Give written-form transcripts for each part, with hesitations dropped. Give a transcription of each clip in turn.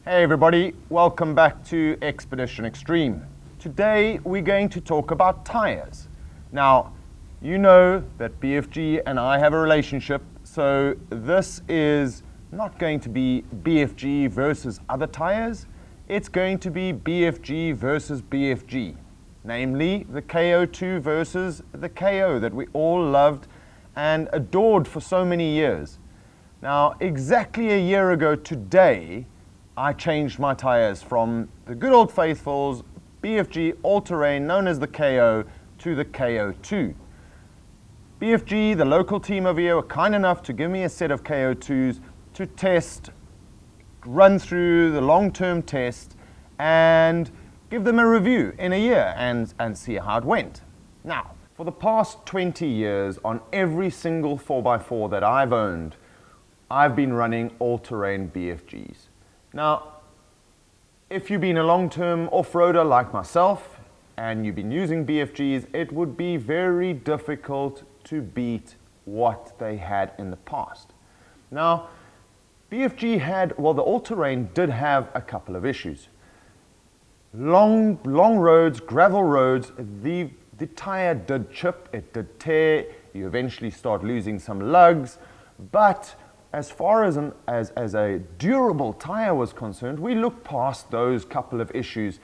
Hey everybody, welcome back to Expedition Extreme. Today we're going to talk about tires. Now, you know that BFG and I have a relationship, so this is not going to be BFG versus other tires. It's going to be BFG versus BFG, namely the KO2 versus the KO that we all loved and adored for so many years. Now, exactly a year ago today, I changed my tires from the good old faithfuls BFG all-terrain known as the KO to the KO2. BFG, the local team over here, were kind enough to give me a set of KO2s to test, run through the long-term test and give them a review in a year and see how it went. Now, for the past 20 years on every single 4x4 that I've owned, I've been running all-terrain BFGs. Now, if you've been a long-term off-roader like myself and you've been using BFGs, it would be very difficult to beat what they had in the past. Now, BFG had, well, the all-terrain did have a couple of issues. Long roads, gravel roads, the tire did chip, it did tear, you eventually start losing some lugs, but as far as a durable tire was concerned, we looked past those couple of issues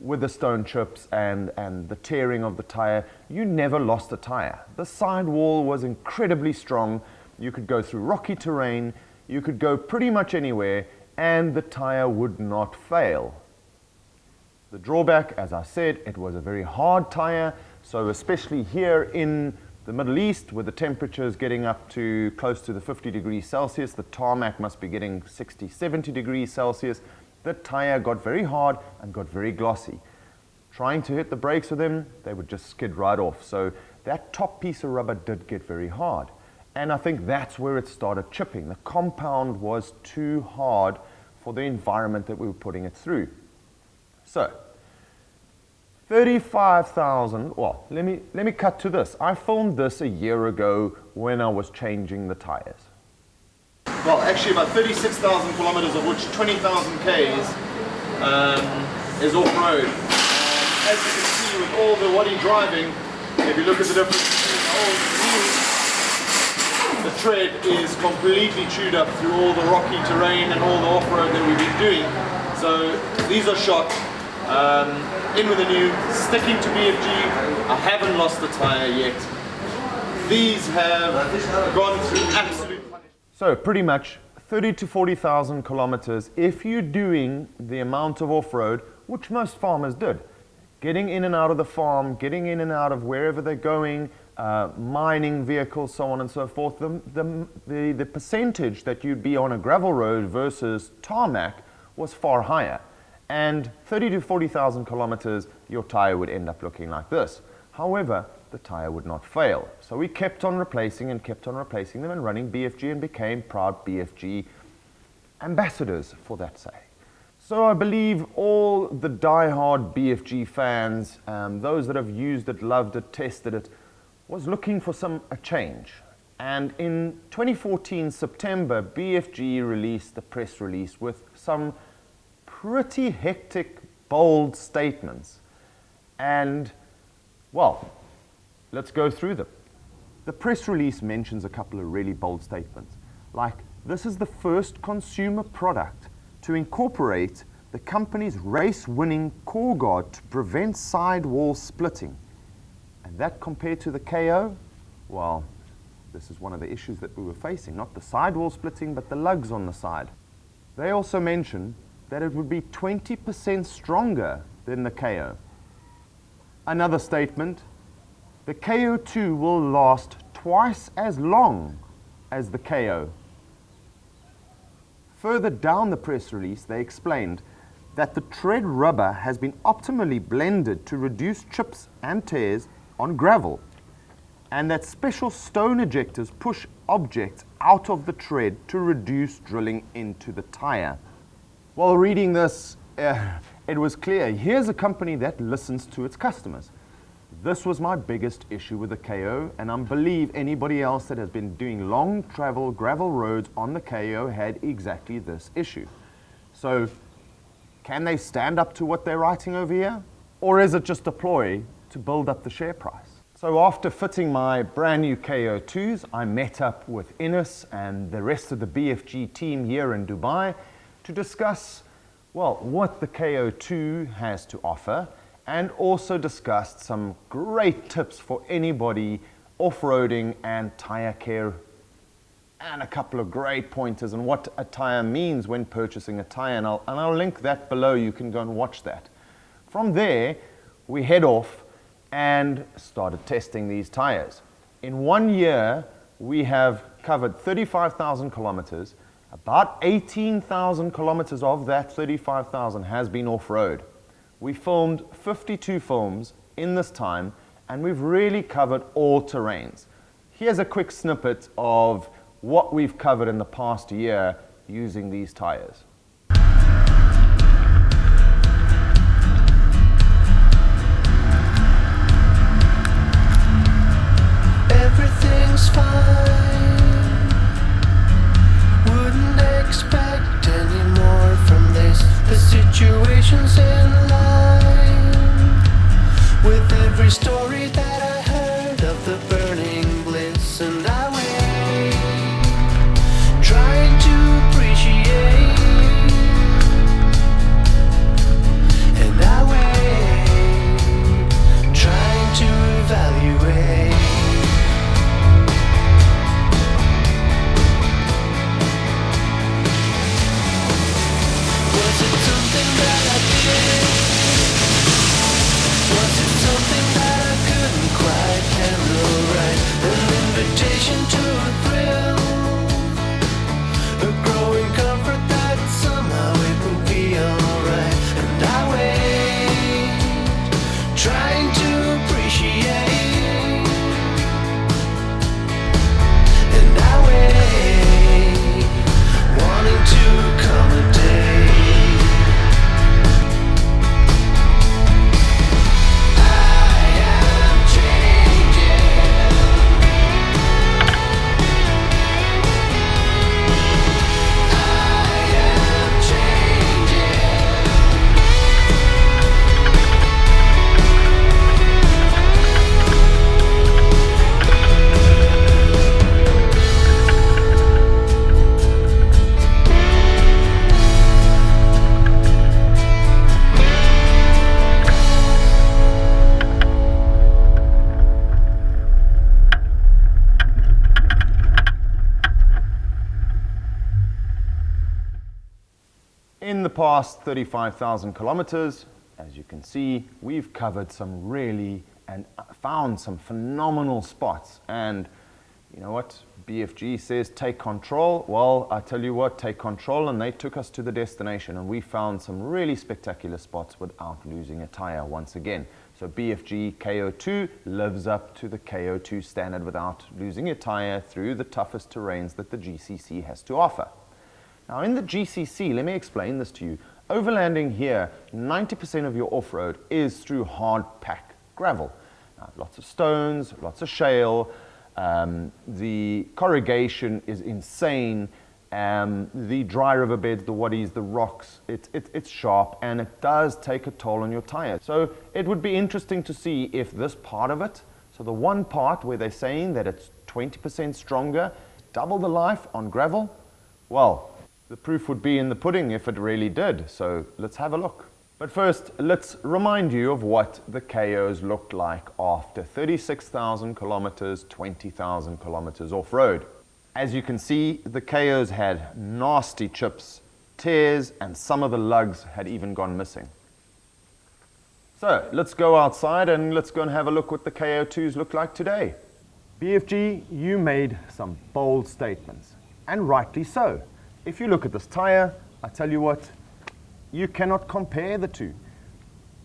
with the stone chips and the tearing of the tire. You never lost a tire. The sidewall was incredibly strong. You could go through rocky terrain, you could go pretty much anywhere, and the tire would not fail. The drawback, as I said, it was a very hard tire, so especially here in the Middle East, with the temperatures getting up to close to the 50 degrees Celsius, the tarmac must be getting 60, 70 degrees Celsius. The tire got very hard and got very glossy. Trying to hit the brakes with them, they would just skid right off. So that top piece of rubber did get very hard. And I think that's where it started chipping. The compound was too hard for the environment that we were putting it through. So, 35,000, well, let me cut to this. I filmed this a year ago when I was changing the tires. Well, actually about 36,000 kilometers, of which 20,000 Ks is off-road. As you can see with all the waddy driving, if you look at the difference between old and new, the tread is completely chewed up through all the rocky terrain and all the off-road that we've been doing. So these are shot. In with the new, sticking to BFG. I haven't lost the tire yet. These have gone through absolute punishment. So pretty much 30 to 40,000 kilometers if you're doing the amount of off-road, which most farmers did. Getting in and out of the farm, getting in and out of wherever they're going, mining vehicles, so on and so forth. The percentage that you'd be on a gravel road versus tarmac was far higher. And 30 to 40,000 kilometers, your tire would end up looking like this. However, the tire would not fail. So we kept on replacing and kept on replacing them and running BFG and became proud BFG ambassadors for that sake. So I believe all the die-hard BFG fans, those that have used it, loved it, tested it, was looking for a change. And in 2014 September, BFG released a press release with some pretty hectic, bold statements. And, well, let's go through them. The press release mentions a couple of really bold statements, like, this is the first consumer product to incorporate the company's race-winning core guard to prevent sidewall splitting. And that compared to the KO, well, this is one of the issues that we were facing, not the sidewall splitting, but the lugs on the side. They also mention that it would be 20% stronger than the KO. Another statement, the KO2 will last twice as long as the KO. Further down the press release, they explained that the tread rubber has been optimally blended to reduce chips and tears on gravel, and that special stone ejectors push objects out of the tread to reduce drilling into the tire. While reading this, it was clear, here's a company that listens to its customers. This was my biggest issue with the KO, and I believe anybody else that has been doing long travel gravel roads on the KO had exactly this issue. So can they stand up to what they're writing over here? Or is it just a ploy to build up the share price? So after fitting my brand new KO2s, I met up with Ines and the rest of the BFG team here in Dubai to discuss, well, what the KO2 has to offer, and also discussed some great tips for anybody off-roading and tire care, and a couple of great pointers on what a tire means when purchasing a tire, and I'll link that below. You can go and watch that. From there, we head off and started testing these tires. In 1 year, we have covered 35,000 kilometers. About 18,000 kilometers of that 35,000 has been off-road. We filmed 52 films in this time, and we've really covered all terrains. Here's a quick snippet of what we've covered in the past year using these tires. Everything's fine. Wouldn't expect any more from this. The situation's in line with every story that I heard of the burning bliss, and I wait, trying to appreciate, and I wait, trying to evaluate. Was it something that I did? Was it something that I couldn't quite handle right? An invitation to a thrill, a growing comfort that somehow it will be alright. And I wait, trying to appreciate, and I wait, wanting to accommodate. In the past 35,000 kilometers, as you can see, we've covered some really and found some phenomenal spots. And you know what? BFG says take control. Well, I tell you what, take control, and they took us to the destination, and we found some really spectacular spots without losing a tire once again. So BFG KO2 lives up to the KO2 standard without losing a tire through the toughest terrains that the GCC has to offer. Now in the GCC, let me explain this to you. Overlanding here, 90% of your off-road is through hard pack gravel. Now, lots of stones, lots of shale, the corrugation is insane, the dry riverbeds, the waddies, the rocks, it's sharp, and it does take a toll on your tire. So it would be interesting to see if this part of it, so the one part where they're saying that it's 20% stronger, double the life on gravel, well, the proof would be in the pudding if it really did. So let's have a look. But first, let's remind you of what the KOs looked like after 36,000 kilometers, 20,000 kilometers off-road. As you can see, the KOs had nasty chips, tears, and some of the lugs had even gone missing. So let's go outside and let's go and have a look what the KO2s look like today. BFG, you made some bold statements, and rightly so. If you look at this tire, I tell you what, you cannot compare the two.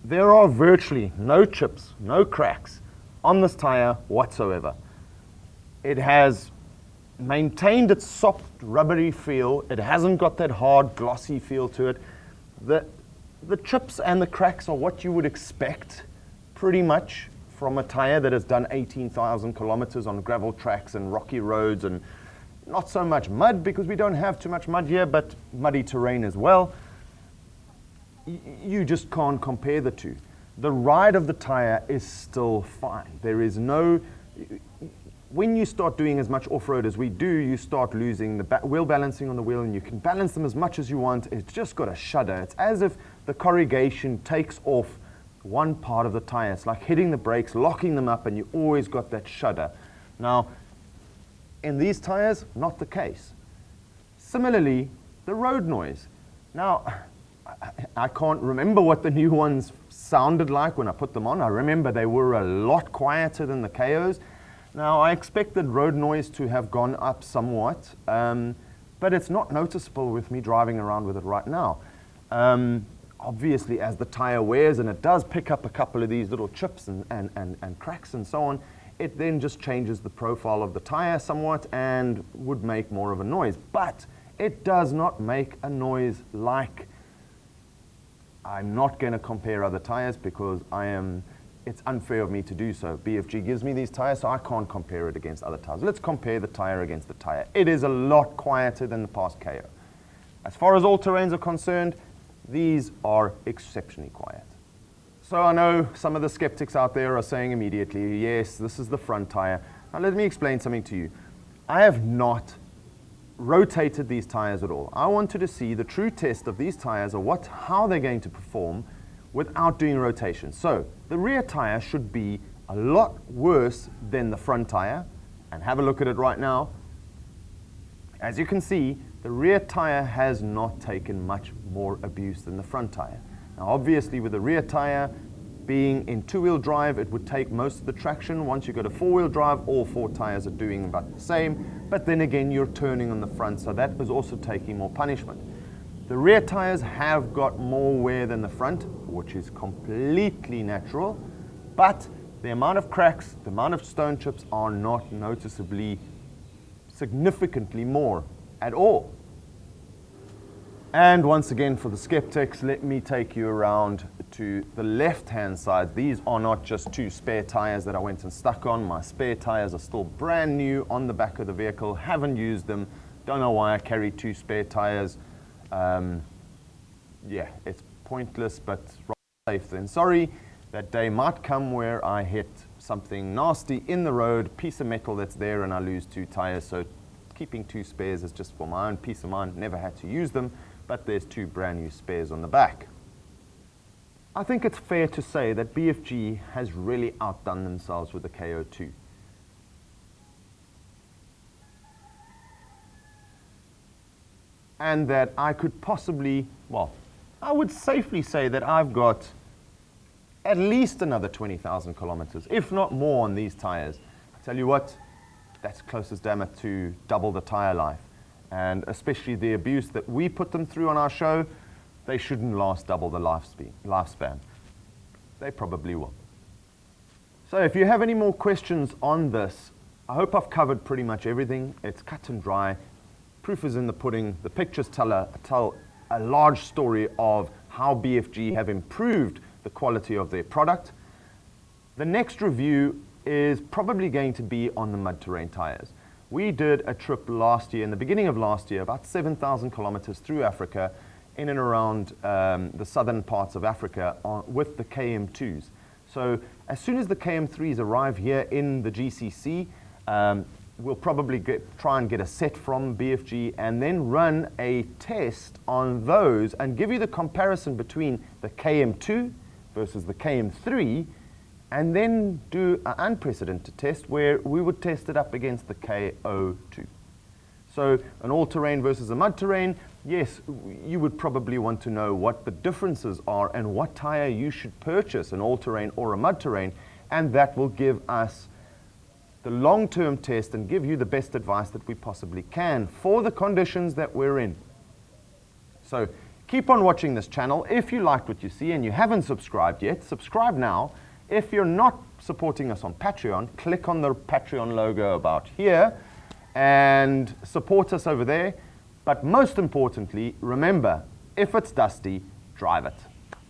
There are virtually no chips, no cracks on this tire whatsoever. It has maintained its soft, rubbery feel. It hasn't got that hard, glossy feel to it. The chips and the cracks are what you would expect, pretty much, from a tire that has done 18,000 kilometers on gravel tracks and rocky roads, and not so much mud because we don't have too much mud here, but muddy terrain as well. you just can't compare the two. The ride of the tire is still fine. There is no, when you start doing as much off-road as we do, you start losing the wheel balancing on the wheel, and you can balance them as much as you want. It's just got a shudder. It's as if the corrugation takes off one part of the tire. It's like hitting the brakes, locking them up, and you always got that shudder. Now, in these tires, not the case. Similarly, the road noise. Now, I can't remember what the new ones sounded like when I put them on. I remember they were a lot quieter than the KOs. Now, I expected road noise to have gone up somewhat, but it's not noticeable with me driving around with it right now. Obviously, as the tire wears and it does pick up a couple of these little chips and cracks and so on, it then just changes the profile of the tire somewhat and would make more of a noise. But it does not make a noise like, I'm not going to compare other tires because it's unfair of me to do so. BFG gives me these tires, so I can't compare it against other tires. Let's compare the tire against the tire. It is a lot quieter than the past KO. As far as all-terrains are concerned, these are exceptionally quiet. So I know some of the skeptics out there are saying immediately, yes, this is the front tire. Now let me explain something to you. I have not rotated these tires at all. I wanted to see the true test of these tires, or how they're going to perform without doing rotation. So the rear tire should be a lot worse than the front tire, and have a look at it right now. As you can see, the rear tire has not taken much more abuse than the front tire. Now obviously with the rear tire being in two-wheel drive, it would take most of the traction. Once you go to four-wheel drive, all four tires are doing about the same, but then again you're turning on the front, so that is also taking more punishment. The rear tires have got more wear than the front, which is completely natural, but the amount of cracks, the amount of stone chips are not noticeably significantly more at all. And once again, for the skeptics, let me take you around to the left-hand side. These are not just two spare tires that I went and stuck on. My spare tires are still brand new on the back of the vehicle, haven't used them. Don't know why I carry two spare tires. Yeah, it's pointless, but safe than sorry. That day might come where I hit something nasty in the road, piece of metal that's there, and I lose two tires. So keeping two spares is just for my own peace of mind. Never had to use them, but there's two brand new spares on the back. I think it's fair to say that BFG has really outdone themselves with the KO2. And that I could possibly, well, I would safely say that I've got at least another 20,000 kilometers, if not more, on these tires. I tell you what, that's close as damn it to double the tire life. And especially the abuse that we put them through on our show, they shouldn't last double the lifespan. They probably will. So if you have any more questions on this, I hope I've covered pretty much everything. It's cut and dry. Proof is in the pudding. The pictures tell a large story of how BFG have improved the quality of their product. The next review is probably going to be on the mud terrain tires. We did a trip last year, in the beginning of last year, about 7,000 kilometers through Africa, in and around the southern parts of Africa with the KM2s. So as soon as the KM3s arrive here in the GCC, we'll probably try and get a set from BFG and then run a test on those and give you the comparison between the KM2 versus the KM3, and then do an unprecedented test where we would test it up against the KO2. So an all-terrain versus a mud-terrain, yes, you would probably want to know what the differences are and what tire you should purchase, an all-terrain or a mud-terrain, and that will give us the long-term test and give you the best advice that we possibly can for the conditions that we're in. So keep on watching this channel. If you liked what you see and you haven't subscribed yet, subscribe now. If you're not supporting us on Patreon, click on the Patreon logo about here and support us over there. But most importantly, remember, if it's dusty, drive it.